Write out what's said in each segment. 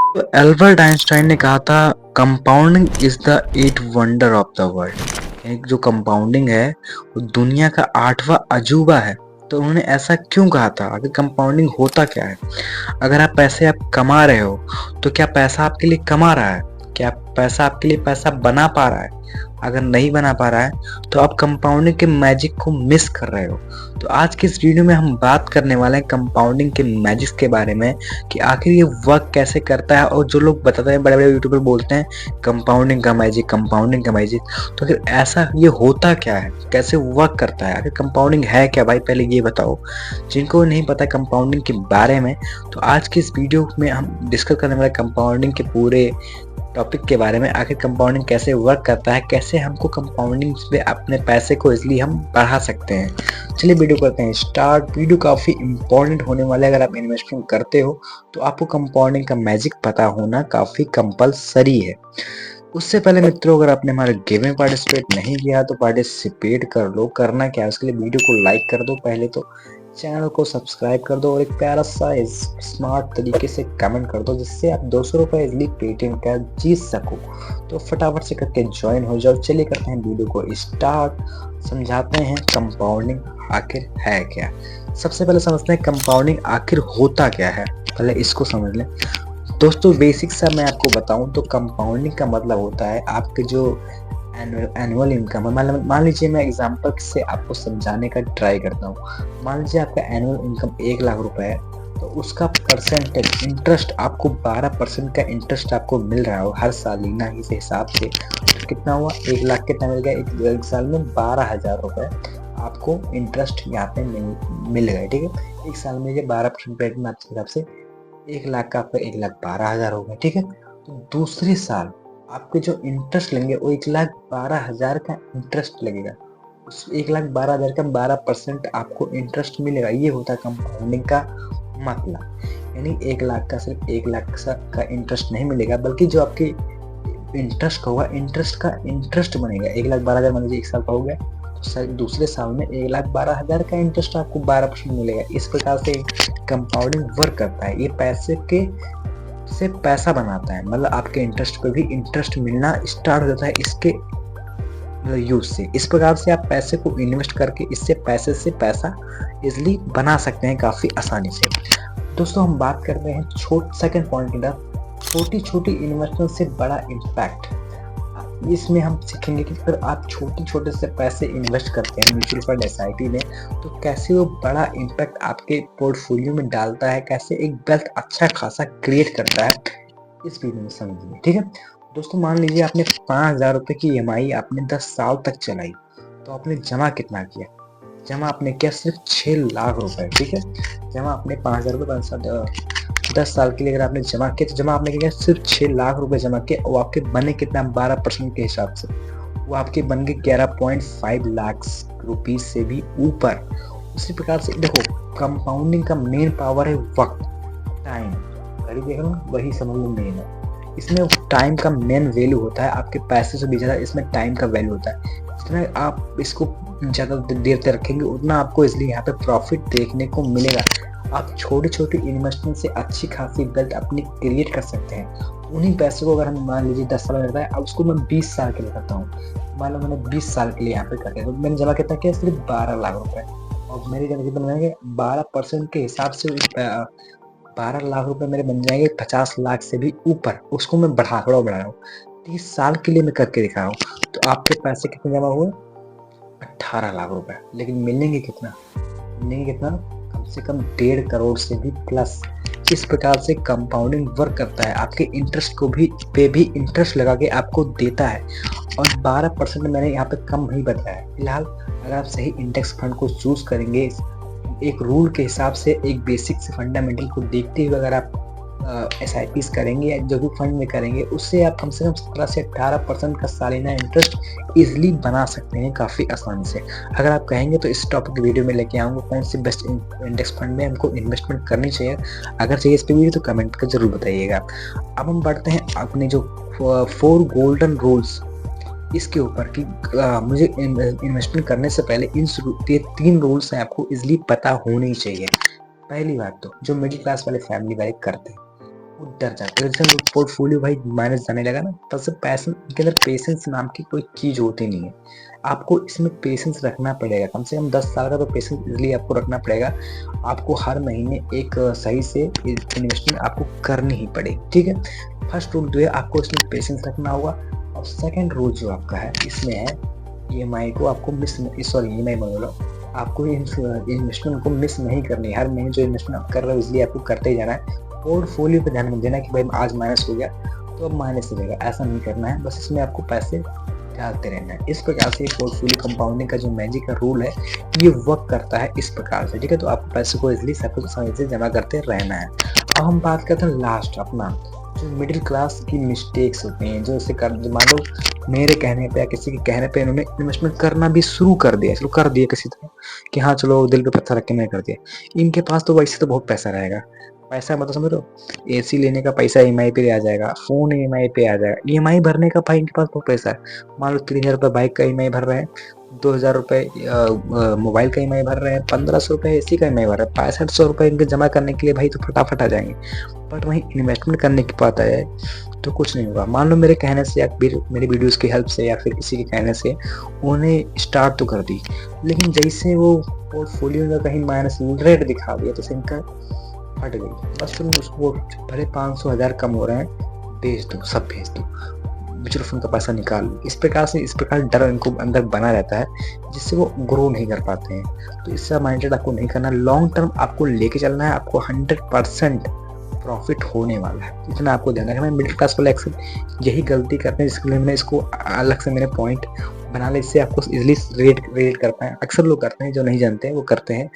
तो Albert Einstein ने कहा था compounding is the eighth wonder of the world. एक जो कंपाउंडिंग है वो दुनिया का आठवां अजूबा है। तो उन्होंने ऐसा क्यों कहा था? आखिर कंपाउंडिंग होता क्या है? अगर आप कमा रहे हो तो क्या पैसा आपके लिए कमा रहा है? क्या पैसा आपके लिए पैसा बना पा रहा है? अगर नहीं बना पा रहा है तो आप कंपाउंडिंग के मैजिक को मिस कर रहे हो। तो आज के इस वीडियो में हम बात करने वाले हैं कंपाउंडिंग के मैजिक के बारे में कि आखिर ये वर्क कैसे करता है। और जो लोग बताते हैं, बड़े बड़े यूट्यूबर बोलते हैं कंपाउंडिंग का मैजिक, कंपाउंडिंग का मैजिक, तो फिर ऐसा ये होता क्या है, कैसे वर्क करता है, आखिर कंपाउंडिंग है क्या? भाई पहले ये बताओ। जिनको नहीं पता कंपाउंडिंग के बारे में, तो आज की इस वीडियो में हम डिस्कस करने वाले कंपाउंडिंग के पूरे टॉपिक के बारे में। आखिर कंपाउंडिंग कैसे वर्क करता है, कैसे हमको कंपाउंडिंग पे अपने पैसे को इजीली हम बढ़ा सकते हैं। चलिए वीडियो करते हैं स्टार्ट। वीडियो काफ़ी इंपॉर्टेंट होने वाला है। अगर आप इन्वेस्टमेंट करते हो तो आपको कंपाउंडिंग का मैजिक पता होना काफ़ी कंपलसरी है। उससे पहले मित्रों, अगर आपने हमारे गेम में पार्टिसिपेट नहीं किया तो पार्टिसिपेट कर लो। करना क्या है, उसके लिए वीडियो को लाइक कर दो, पहले तो चैनल को सब्सक्राइब कर दो और एक प्यारा सा स्मार्ट तरीके से कमेंट कर दो जिससे आप 200 रुपये इजली पेटीएम का जीत सको। तो फटाफट से करके ज्वाइन हो जाओ। चलिए करते हैं वीडियो को स्टार्ट। समझाते हैं कंपाउंडिंग आखिर है क्या। सबसे पहले समझते हैं कंपाउंडिंग आखिर होता क्या है, पहले इसको समझ लें। दोस्तों बेसिक सा मैं आपको बताऊं तो कंपाउंडिंग का मतलब होता है आपके जो एनुअल इनकम है। मान लीजिए, मैं एग्जांपल से आपको समझाने का ट्राई करता हूँ। मान लीजिए आपका एनुअल इनकम 1 लाख रुपए है, तो उसका परसेंटेज इंटरेस्ट आपको 12% का इंटरेस्ट आपको मिल रहा हो हर साल लेना इस हिसाब से। तो कितना हुआ? 1 लाख कितना मिल गया? एक साल में 12,000 रुपए आपको इंटरेस्ट यहाँ पे मिल गए। ठीक है, एक साल में ये 12% रेट में आपके हिसाब से 1 लाख का आपका 1,12,000 हो गया। ठीक है, तो दूसरे साल आपके जो इंटरेस्ट लेंगे वो 1,12,000 का इंटरेस्ट लगेगा। उस 1,12,000 का 12% आपको इंटरेस्ट मिलेगा। ये होता है कंपाउंडिंग का मतलब। यानी 1 लाख का सिर्फ 1 लाख का इंटरेस्ट नहीं मिलेगा, बल्कि जो आपके इंटरेस्ट होगा, इंटरेस्ट का इंटरेस्ट बनेगा। 1,12,000 मान लीजिए एक साल का हो गया, तो दूसरे साल में 1,12,000 का इंटरेस्ट आपको 12% मिलेगा। इस प्रकार से कंपाउंडिंग वर्क करता है। ये पैसे के से पैसा बनाता है, मतलब आपके इंटरेस्ट पे भी इंटरेस्ट मिलना स्टार्ट हो जाता है इसके यूज से। इस प्रकार से आप पैसे को इन्वेस्ट करके इससे पैसे से पैसा इजिली बना सकते हैं काफी आसानी से। दोस्तों हम बात कर रहे हैं सेकंड पॉइंट की तरफ, छोटी छोटी इन्वेस्टमेंट से बड़ा इम्पैक्ट। इसमें हम सीखेंगे कि अगर आप छोटे छोटे से पैसे इन्वेस्ट करते हैं म्यूचुअल फंड एसआईपी में, तो कैसे वो बड़ा इम्पैक्ट आपके पोर्टफोलियो में डालता है, कैसे एक वेल्थ अच्छा खासा क्रिएट करता है, इस वीडियो में समझिए। ठीक है दोस्तों, मान लीजिए आपने 5,000 रुपये की ईएमआई आपने 10 साल तक चलाई, तो आपने जमा कितना किया? जमा आपने किया सिर्फ 6 लाख रुपए। ठीक है, जमा आपने 5,000 रुपये 10 साल के लिए अगर आपने जमा किया, तो जमा आपने किया सिर्फ 6 लाख रुपए जमा किए। वो आपके बने कितना? 12% के हिसाब से वो आपके बन गए 11.5 लाख रुपीज से भी ऊपर। उसी प्रकार से देखो, कंपाउंडिंग का मेन पावर है वक्त, टाइम। घड़ी देख लो, वही समझ लो मेन है। इसमें टाइम का मेन वैल्यू होता है, आपके पैसे से भी ज़्यादा इसमें टाइम का वैल्यू होता है। जितना आप इसको ज़्यादा देर तक रखेंगे उतना आपको इसलिए यहाँ पे प्रॉफिट देखने को मिलेगा। आप छोटी छोटी इन्वेस्टमेंट से अच्छी खासी वेल्थ अपनी क्रिएट कर सकते हैं। उन्हीं पैसों को अगर हम मान लीजिए 10 साल में रहता है, अब उसको मैं 20 साल के लिए करता हूँ। मान लो मैंने 20 साल के लिए यहाँ पे कर दिया, तो मैंने जमा कितना किया? सिर्फ 12 लाख रुपए। और मेरी जमा कितना बनेंगे? 12% के हिसाब से 12 लाख रुपए मेरे बन जाएंगे 50 लाख से भी ऊपर। उसको मैं थोड़ा बढ़ा रहा हूँ। 30 साल के लिए मैं करके दिखा रहा हूँ। तो आपके पैसे कितने जमा हुए? 18 लाख रुपए। लेकिन मिलेंगे कितना? मिलेंगे कितना? कम से कम 1.5 करोड़ से भी प्लस। इस प्रकार से कंपाउंडिंग वर्क करता है, आपके इंटरेस्ट को भी पे भी इंटरेस्ट लगा के आपको देता है। और 12% मैंने यहाँ पे कम नहीं बताया फिलहाल। अगर आप सही इंडेक्स फंड को चूज करेंगे, एक रूल के हिसाब से, एक बेसिक से फंडामेंटल को देखते हुए अगर आप SIPs करेंगे या जो भी फंड में करेंगे, उससे आप कम से कम 17 से 18% का सालाना इंटरेस्ट इजिली बना सकते हैं काफ़ी आसानी से। अगर आप कहेंगे तो इस टॉपिक वीडियो में लेके आऊँगा कौन सी बेस्ट इंडेक्स फंड में हमको इन्वेस्टमेंट करनी चाहिए। अगर चाहिए इस पर वीडियो तो कमेंट कर जरूर बताइएगा। अब हम बढ़ते हैं अपने जो 4 गोल्डन रूल्स इसके ऊपर कि मुझे इन्वेस्टमेंट करने से पहले इन 3 रूल्स हैं आपको इजिली पता होने चाहिए। पहली बात तो जो मिडिल क्लास वाले फैमिली वाले करते हैं, वो डर जाते हैं। जैसे पोर्टफोलियो भाई माइनस जाने लगा ना, तब से पैशन के अंदर पेशेंस नाम की कोई चीज होती नहीं है। आपको इसमें पेशेंस रखना पड़ेगा, कम से कम 10 साल का तो पेशेंस इसलिए आपको रखना पड़ेगा। आपको हर महीने एक सही से इन्वेस्टमेंट आपको करनी ही पड़ेगी, ठीक है। फर्स्ट रूल जो है आपको इसमें पेशेंस रखना होगा। और सेकंड रूल जो आपका है इसमें है ईएमआई को आपको मिस, सॉरी ईएमआई बोल रहा हूँ, आपको इन्वेस्टमेंट को मिस नहीं करनी। हर महीने जो इन्वेस्टमेंट आप कर रहे हो इसलिए आपको करते ही जाना है। पोर्टफोलियो पे ध्यान मत देना कि भाई आज माइनस हो गया तो अब माइनस हो जाएगा, ऐसा नहीं करना है। बस इसमें आपको पैसे डालते रहना है। इस प्रकार से पोर्टफोलियो कंपाउंडिंग का जो मैजिक का रूल है ये वर्क करता है इस प्रकार से, ठीक है। तो आपको पैसे को इजिली सब कुछ समय से जमा करते रहना है। अब हम बात करते हैं लास्ट अपना, जो मिडिल क्लास की मिस्टेक्स होती हैं, जो इसे कर, मान लो मेरे कहने पे या किसी के कहने पे इन्होंने इन्वेस्टमेंट करना भी शुरू कर दिया किसी तरह कि हाँ चलो दिल पे पत्थर रख के मैंने कर दिया। इनके पास तो वैसे तो बहुत पैसा रहेगा, पैसा मतलब समझ लो, एसी लेने का पैसा ईएमआई पे आ जाएगा, फोन ईएमआई पे आ जाएगा, ईएमआई भरने का भाई इनके पास बहुत पैसा है। मान लो 3000 रुपये बाइक का ईएमआई भर रहे हैं, 2000 रुपये मोबाइल का ईएमआई भर रहे हैं, 1500 रुपये एसी का ईएमआई भर रहे हैं, 6500 रुपये इनके जमा करने के लिए भाई तो फटाफट आ जाएंगे। बट वहीं इन्वेस्टमेंट करने की बात आए तो कुछ नहीं होगा। मान लो मेरे कहने से या फिर मेरी वीडियोस की हेल्प से या फिर किसी के कहने से उन्होंने स्टार्ट तो कर दी, लेकिन जैसे वो पोर्टफोलियो में कहीं माइनस रेट दिखा दिया तो इनका फट गई। बस तुम उसको भले 500 1000 कम हो रहे हैं, बेच दो, सब बेच दो, म्यूचुअल फंड का पैसा निकाल लो। इस प्रकार डर इनको अंदर बना रहता है जिससे वो ग्रो नहीं कर पाते हैं। तो इससे माइंडेड आपको नहीं करना, लॉन्ग टर्म आपको लेके चलना है, आपको 100% प्रॉफिट होने वाला है, इतना आपको ध्यान रखना है। मिडिल क्लास वाले अक्सर यही गलती करते हैं, जिसके लिए मैंने इसको अलग से मैंने पॉइंट बना लिया, इससे आपको इजिली रेट कर पाए। अक्सर लोग करते हैं, जो नहीं जानते हैं वो करते हैं।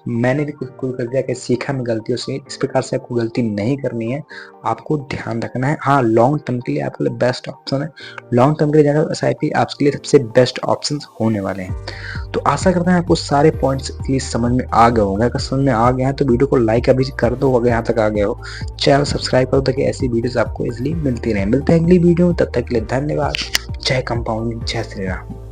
मैंने भी कुछ कुछ गलतियाँ कि सीखा मैं गलतियों से। इस प्रकार से आपको गलती नहीं करनी है, आपको ध्यान रखना है। हाँ, लॉन्ग टर्म के लिए आपके लिए बेस्ट ऑप्शन है, लॉन्ग टर्म के लिए जाना SIP आपके लिए सबसे बेस्ट ऑप्शन होने वाले हैं। तो आशा करते हैं आपको सारे पॉइंट्स प्लीज समझ में आ गए होंगे। अगर समझ में आ गया है तो वीडियो को लाइक अभी कर दो, अगर यहाँ तक आ गए हो। चैनल सब्सक्राइब करो ताकि ऐसी वीडियोस आपको इजिली मिलती रहे। मिलते हैं अगली वीडियो में, तब तक के लिए धन्यवाद। जय कंपाउंडिंग, जय श्री राम।